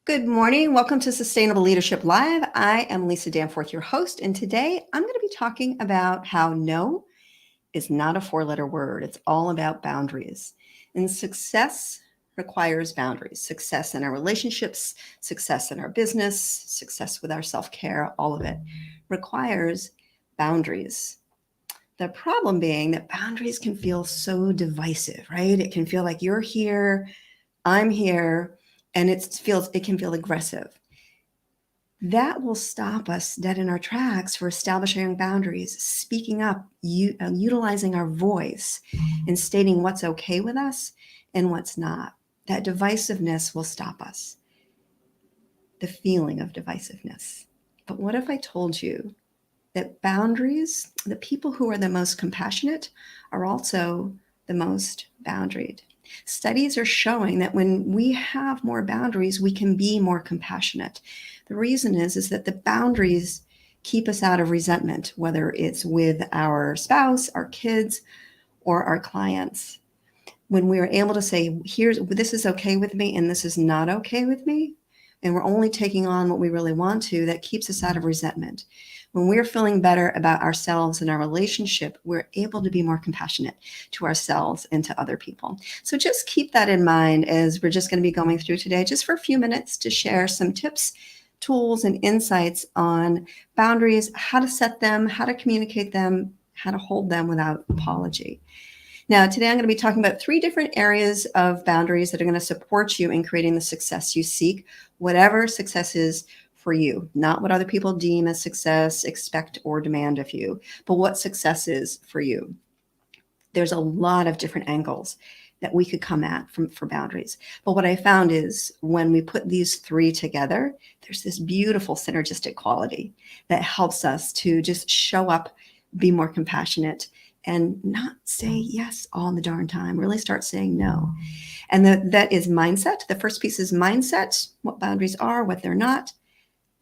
Good morning. Welcome to Sustainable Leadership Live. I am Lisa Danforth, your host, and today I'm going to be talking about how no is not a four-letter word. It's all about boundaries. And success requires boundaries. Success in our relationships, success in our business, success with our self-care, all of it requires boundaries. The problem being that boundaries can feel so divisive, right? It can feel like you're here, I'm here, and it can feel aggressive. That will stop us dead in our tracks for establishing boundaries, speaking up, utilizing our voice, and stating what's okay with us and what's not. That divisiveness will stop us, the feeling of divisiveness. But what if I told you that boundaries, the people who are the most compassionate, are also the most boundaried? Studies are showing that when we have more boundaries, we can be more compassionate. The reason is that the boundaries keep us out of resentment, whether it's with our spouse, our kids, or our clients. When we are able to say, this is okay with me and this is not okay with me, and we're only taking on what we really want to, that keeps us out of resentment. When we're feeling better about ourselves and our relationship, we're able to be more compassionate to ourselves and to other people. So just keep that in mind as we're just going to be going through today, just for a few minutes, to share some tips, tools, and insights on boundaries, how to set them, how to communicate them, how to hold them without apology. Now, today I'm going to be talking about 3 different areas of boundaries that are going to support you in creating the success you seek, whatever success is for you, not what other people deem as success, expect, or demand of you, but what success is for you. There's a lot of different angles that we could come at for boundaries. But what I found is when we put these 3 together, there's this beautiful synergistic quality that helps us to just show up, be more compassionate, and not say yes all the darn time. Really start saying no. And that is mindset. The first piece is mindset, what boundaries are, what they're not.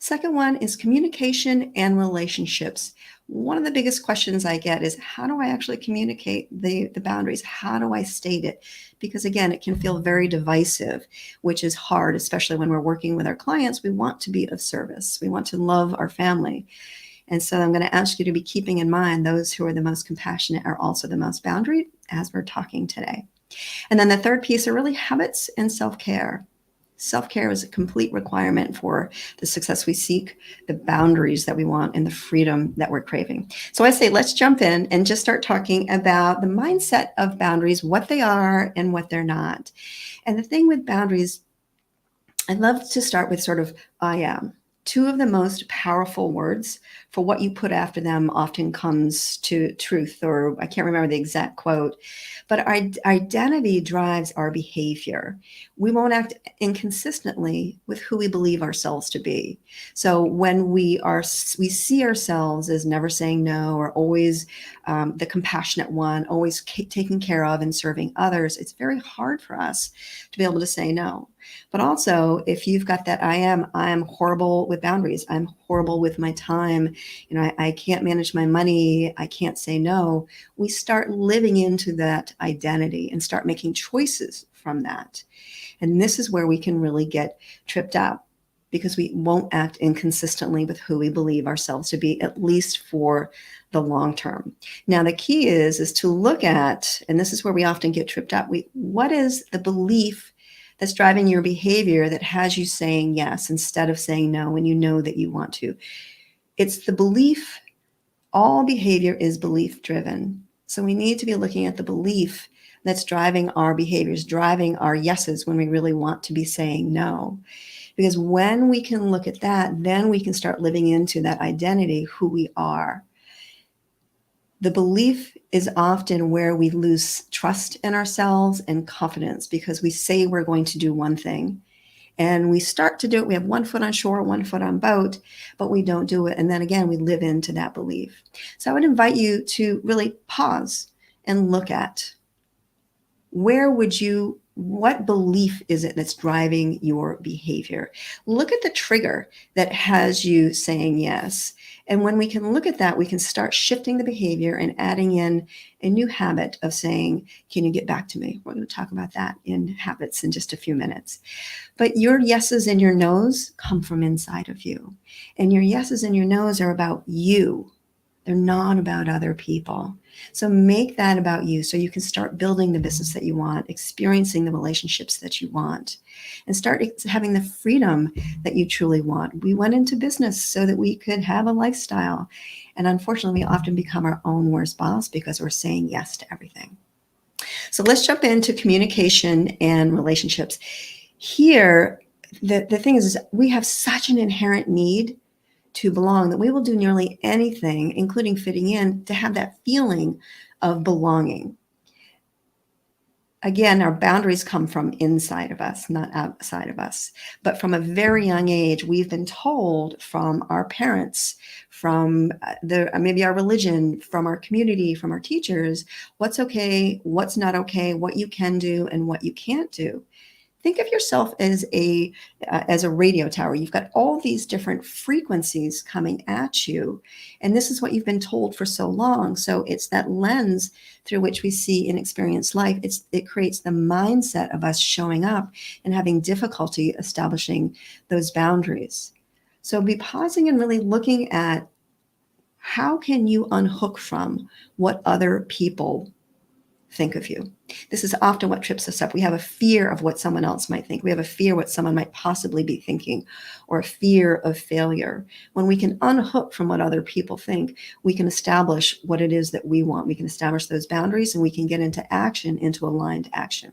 Second one is communication and relationships. One of the biggest questions I get is, how do I actually communicate the boundaries? How do I state it? Because again, it can feel very divisive, which is hard, especially when we're working with our clients. We want to be of service. We want to love our family. And so I'm going to ask you to be keeping in mind those who are the most compassionate are also the most boundaried as we're talking today. And then the third piece are really habits and self-care. Self-care is a complete requirement for the success we seek, the boundaries that we want, and the freedom that we're craving. So I say, let's jump in and just start talking about the mindset of boundaries, what they are and what they're not. And the thing with boundaries, I'd love to start with sort of I am. 2 of the most powerful words, for what you put after them often comes to truth, or I can't remember the exact quote, but our identity drives our behavior. We won't act inconsistently with who we believe ourselves to be. So when we see ourselves as never saying no, or always the compassionate one, always taking care of and serving others, it's very hard for us to be able to say no. But also, if you've got that I am horrible with boundaries, I'm horrible with my time, I can't manage my money, I can't say no, we start living into that identity and start making choices from that. And this is where we can really get tripped up, because we won't act inconsistently with who we believe ourselves to be, at least for the long term. Now, the key is to look at, and this is where we often get tripped up, what is the belief that's driving your behavior that has you saying yes instead of saying no when you know that you want to? It's the belief. All behavior is belief driven. So we need to be looking at the belief that's driving our behaviors, driving our yeses when we really want to be saying no. Because when we can look at that, then we can start living into that identity, who we are. The belief is often where we lose trust in ourselves and confidence, because we say we're going to do one thing and we start to do it. We have one foot on shore, one foot on boat, but we don't do it. And then again, we live into that belief. So I would invite you to really pause and look at, where would you What belief is it that's driving your behavior? Look at the trigger that has you saying yes. And when we can look at that, we can start shifting the behavior and adding in a new habit of saying, can you get back to me? We're going to talk about that in habits in just a few minutes. But your yeses and your nos come from inside of you. And your yeses and your nos are about you. They're not about other people. So make that about you so you can start building the business that you want, experiencing the relationships that you want, and start having the freedom that you truly want. We went into business so that we could have a lifestyle. And unfortunately, we often become our own worst boss because we're saying yes to everything. So let's jump into communication and relationships. Here, the thing is we have such an inherent need to belong that we will do nearly anything, including fitting in, to have that feeling of belonging. Again, our boundaries come from inside of us, not outside of us. But from a very young age, we've been told from our parents, from maybe our religion, from our community, from our teachers, what's okay, what's not okay, what you can do, and what you can't do. Think of yourself as a radio tower. You've got all these different frequencies coming at you, and this is what you've been told for so long. So it's that lens through which we see and experience life. It creates the mindset of us showing up and having difficulty establishing those boundaries. So be pausing and really looking at how can you unhook from what other people think of you. This is often what trips us up. We have a fear of what someone else might think. We have a fear what someone might possibly be thinking, or a fear of failure. When we can unhook from what other people think, we can establish what it is that we want. We can establish those boundaries, and we can get into action, into aligned action.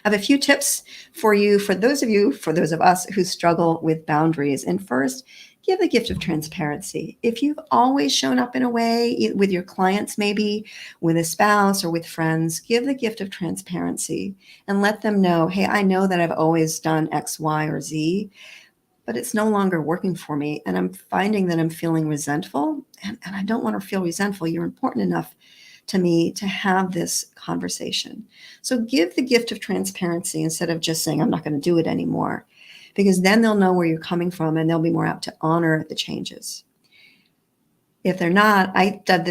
I have a few tips for you, for those of us who struggle with boundaries. And first, give the gift of transparency. If you've always shown up in a way with your clients, maybe with a spouse or with friends, give the gift of transparency and let them know, hey, I know that I've always done X, Y, or Z, but it's no longer working for me. And I'm finding that I'm feeling resentful, and I don't want to feel resentful. You're important enough to me to have this conversation. So give the gift of transparency instead of just saying, I'm not going to do it anymore, because then they'll know where you're coming from and they'll be more apt to honor the changes. If they're not, I dubbed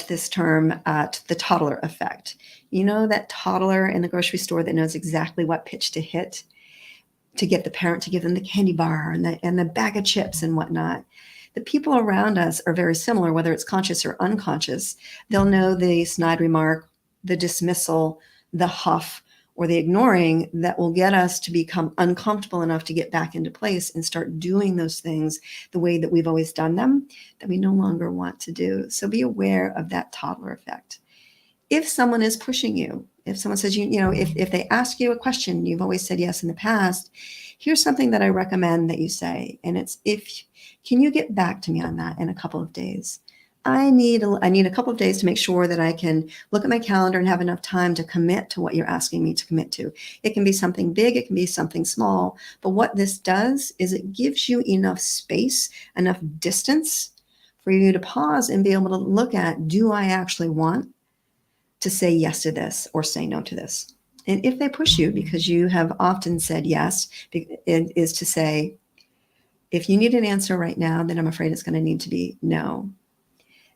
this term the toddler effect. You know, that toddler in the grocery store that knows exactly what pitch to hit to get the parent to give them the candy bar and the bag of chips and whatnot. The people around us are very similar, whether it's conscious or unconscious. They'll know the snide remark, the dismissal, the huff, or the ignoring that will get us to become uncomfortable enough to get back into place and start doing those things the way that we've always done them, that we no longer want to do. So be aware of that toddler effect. If someone is pushing you, if someone says, if they ask you a question, you've always said yes in the past, here's something that I recommend that you say. And it's, can you get back to me on that in a couple of days? I need a couple of days to make sure that I can look at my calendar and have enough time to commit to what you're asking me to commit to. It can be something big, it can be something small, but what this does is it gives you enough space, enough distance for you to pause and be able to look at, do I actually want to say yes to this or say no to this? And if they push you, because you have often said yes, it is to say, if you need an answer right now, then I'm afraid it's going to need to be no.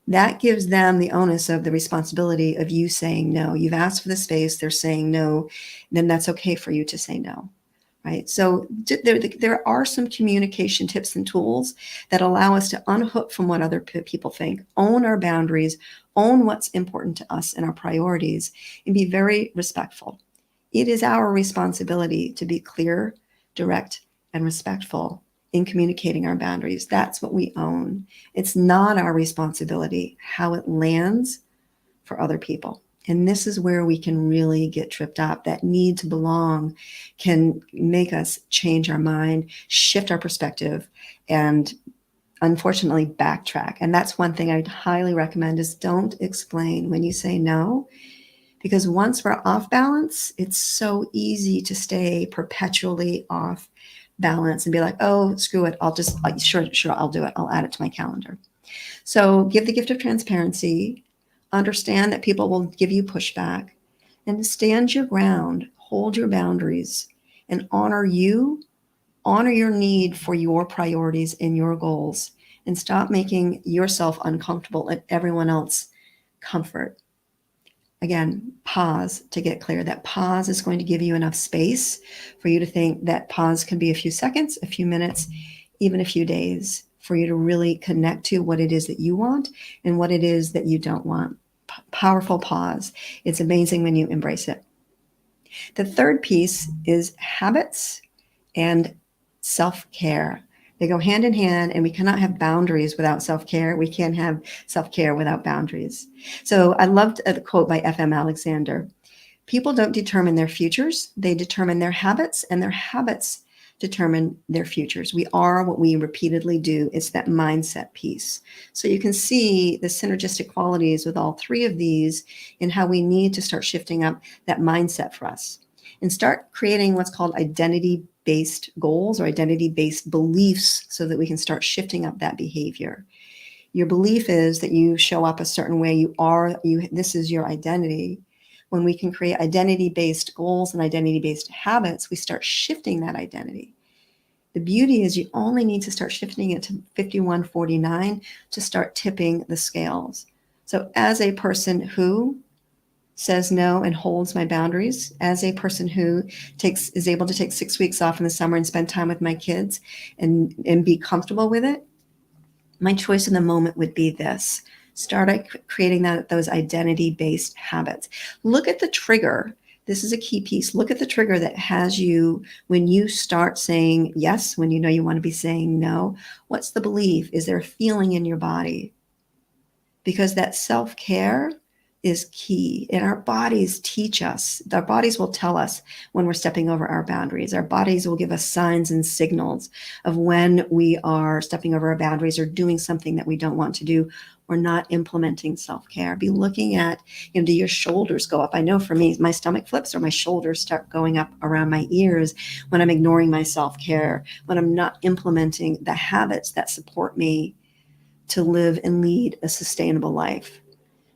That gives them the onus of the responsibility of you saying no. You've asked for the space, they're saying no, then that's okay for you to say no, right? So there are some communication tips and tools that allow us to unhook from what other people think, own our boundaries, own what's important to us and our priorities, and be very respectful. It is our responsibility to be clear, direct, and respectful in communicating our boundaries. That's what we own. It's not our responsibility how it lands for other people. And this is where we can really get tripped up. That need to belong can make us change our mind, shift our perspective, and unfortunately backtrack. And that's one thing I'd highly recommend is don't explain when you say no, because once we're off balance, it's so easy to stay perpetually off balance and be like, oh, screw it. Sure, I'll do it. I'll add it to my calendar. So give the gift of transparency, understand that people will give you pushback, and stand your ground. hold your boundaries, and honor you. Honor your need for your priorities and your goals, and stop making yourself uncomfortable and everyone else comfort. Again, pause to get clear. That pause is going to give you enough space for you to think. That pause can be a few seconds, a few minutes, even a few days, for you to really connect to what it is that you want and what it is that you don't want. Powerful pause. It's amazing when you embrace it. The third piece is habits and self-care. They go hand in hand, and we cannot have boundaries without self-care. We can't have self-care without boundaries. So I loved the quote by F.M. Alexander. People don't determine their futures. They determine their habits, and their habits determine their futures. We are what we repeatedly do. It's that mindset piece. So you can see the synergistic qualities with all three of these in how we need to start shifting up that mindset for us and start creating what's called identity-based goals or identity-based beliefs so that we can start shifting up that behavior. Your belief is that you show up a certain way. This is your identity. When we can create identity-based goals and identity-based habits, we start shifting that identity. The beauty is you only need to start shifting it to 5149 to start tipping the scales. So as a person who says no and holds my boundaries, as a person who is able to take 6 weeks off in the summer and spend time with my kids and be comfortable with it, my choice in the moment would be this. Start creating those identity-based habits. Look at the trigger. This is a key piece. Look at the trigger that has you when you start saying yes, when you know you want to be saying no. What's the belief? Is there a feeling in your body? Because that self-care is key, and our bodies teach us. Our bodies will tell us when we're stepping over our boundaries. Our bodies will give us signs and signals of when we are stepping over our boundaries or doing something that we don't want to do or not implementing self-care. Be looking at, do your shoulders go up? I know for me, my stomach flips or my shoulders start going up around my ears when I'm ignoring my self-care, when I'm not implementing the habits that support me to live and lead a sustainable life.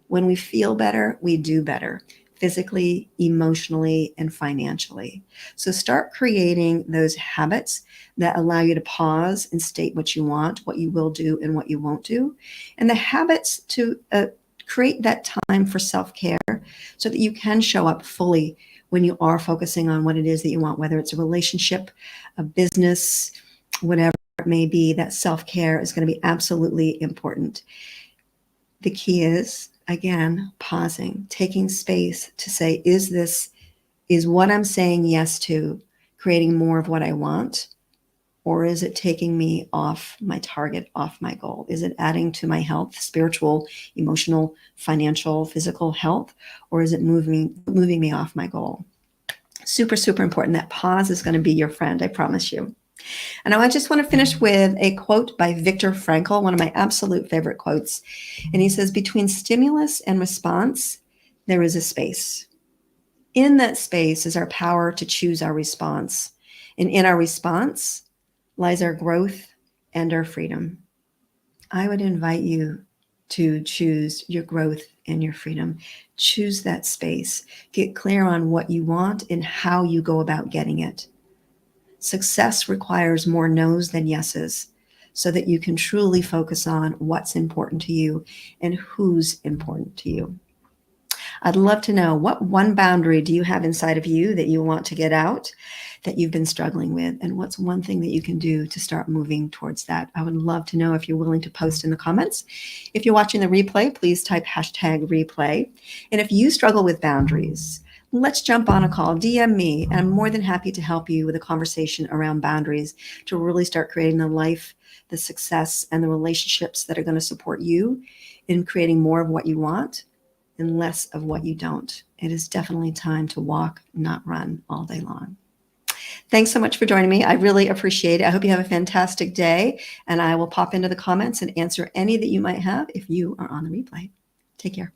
When we feel better, we do better, physically, emotionally, and financially. So start creating those habits that allow you to pause and state what you want, what you will do, and what you won't do. And the habits to create that time for self-care so that you can show up fully when you are focusing on what it is that you want, whether it's a relationship, a business, whatever it may be. That self-care is going to be absolutely important. The key is, again, pausing, taking space to say, is what I'm saying yes to creating more of what I want? Or is it taking me off my target, off my goal? Is it adding to my health, spiritual, emotional, financial, physical health? Or is it moving me off my goal? Super, super important. That pause is going to be your friend, I promise you. And I just want to finish with a quote by Viktor Frankl, one of my absolute favorite quotes. And he says, between stimulus and response, there is a space. In that space is our power to choose our response. And in our response lies our growth and our freedom. I would invite you to choose your growth and your freedom. Choose that space. Get clear on what you want and how you go about getting it. Success requires more no's than yeses so that you can truly focus on what's important to you and who's important to you. I'd love to know, what one boundary do you have inside of you that you want to get out, that you've been struggling with, and what's one thing that you can do to start moving towards that? I would love to know if you're willing to post in the comments. If you're watching the replay, please type #replay. And if you struggle with boundaries, let's jump on a call, DM me, and I'm more than happy to help you with a conversation around boundaries to really start creating the life, the success, and the relationships that are going to support you in creating more of what you want and less of what you don't. It is definitely time to walk, not run all day long. Thanks so much for joining me. I really appreciate it. I hope you have a fantastic day, and I will pop into the comments and answer any that you might have if you are on the replay. Take care.